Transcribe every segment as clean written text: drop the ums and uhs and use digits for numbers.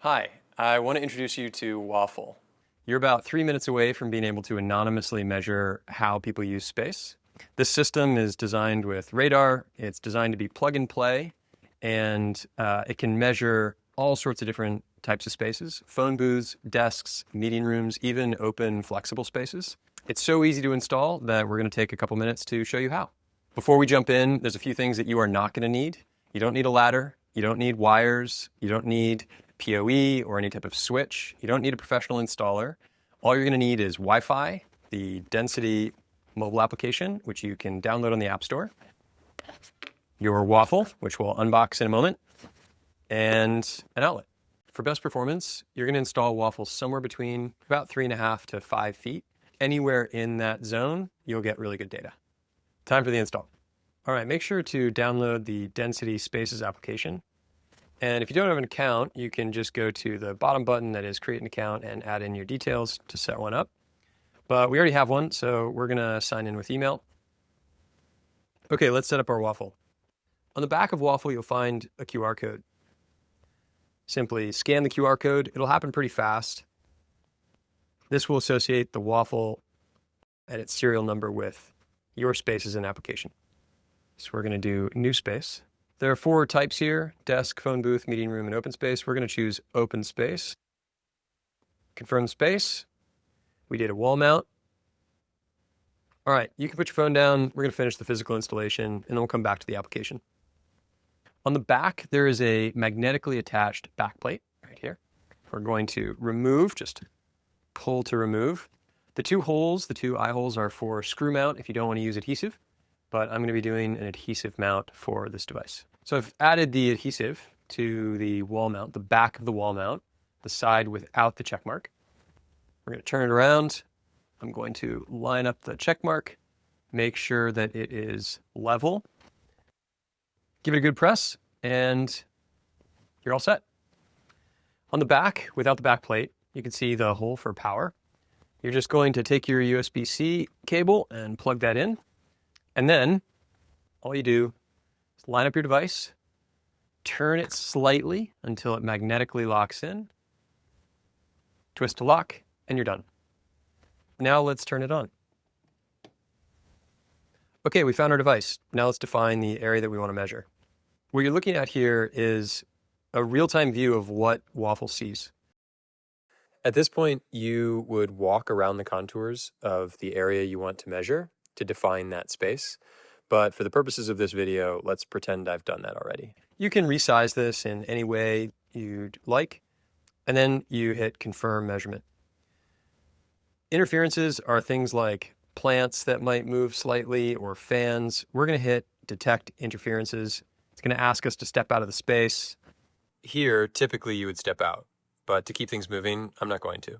Hi, I want to introduce you to Waffle. You're about 3 minutes away from being able to anonymously measure how people use space. This system is designed with radar. It's designed to be plug and play, and it can measure all sorts of different types of spaces: phone booths, desks, meeting rooms, even open flexible spaces. It's so easy to install that we're going to take a couple minutes to show you how. Before we jump in, there's a few things that you are not going to need. You don't need a ladder. You don't need wires. You don't need PoE or any type of switch. You don't need a professional installer. All you're going to need is Wi-Fi, the Density mobile application, which you can download on the App Store, your Waffle, which we'll unbox in a moment, and an outlet. For best performance, you're going to install Waffle somewhere between about 3.5 to 5 feet. Anywhere in that zone, you'll get really good data. Time for the install. All right, make sure to download the Density Spaces application. And if you don't have an account, you can just go to the bottom button that is create an account and add in your details to set one up. But we already have one, so we're going to sign in with email. Okay, let's set up our Waffle. On the back of Waffle, you'll find a QR code. Simply scan the QR code. It'll happen pretty fast. This will associate the Waffle and its serial number with your space as an application. So we're going to do new space. There are 4 types here: desk, phone booth, meeting room, and open space. We're going to choose open space. Confirm space. We did a wall mount. All right, you can put your phone down. We're going to finish the physical installation, and then we'll come back to the application. On the back, there is a magnetically attached backplate right here. We're going to remove, just pull to remove. The 2 holes, the 2 eye holes, are for screw mount if you don't want to use adhesive, but I'm going to be doing an adhesive mount for this device. So I've added the adhesive to the wall mount, the back of the wall mount, the side without the check mark. We're going to turn it around. I'm going to line up the check mark, make sure that it is level. Give it a good press, and you're all set. On the back, without the back plate, you can see the hole for power. You're just going to take your USB-C cable and plug that in. And then all you do is line up your device, turn it slightly until it magnetically locks in, twist to lock, and you're done. Now let's turn it on. Okay, we found our device. Now let's define the area that we want to measure. What you're looking at here is a real-time view of what Waffle sees. At this point, you would walk around the contours of the area you want to measure to define that space. But for the purposes of this video, let's pretend I've done that already. You can resize this in any way you'd like, and then you hit confirm measurement. Interferences are things like plants that might move slightly or fans. We're going to hit detect interferences. It's going to ask us to step out of the space. Here, typically you would step out, but to keep things moving, I'm not going to.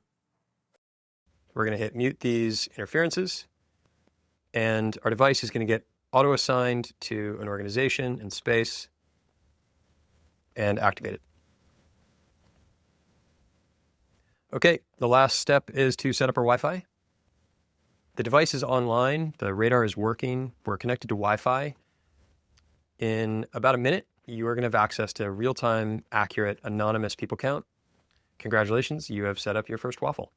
We're going to hit mute these interferences, and our device is going to get auto-assigned to an organization in space and activated. Okay, the last step is to set up our Wi-Fi. The device is online, the radar is working, we're connected to Wi-Fi. In about a minute, you are going to have access to real-time, accurate, anonymous people count. Congratulations, you have set up your first Waffle.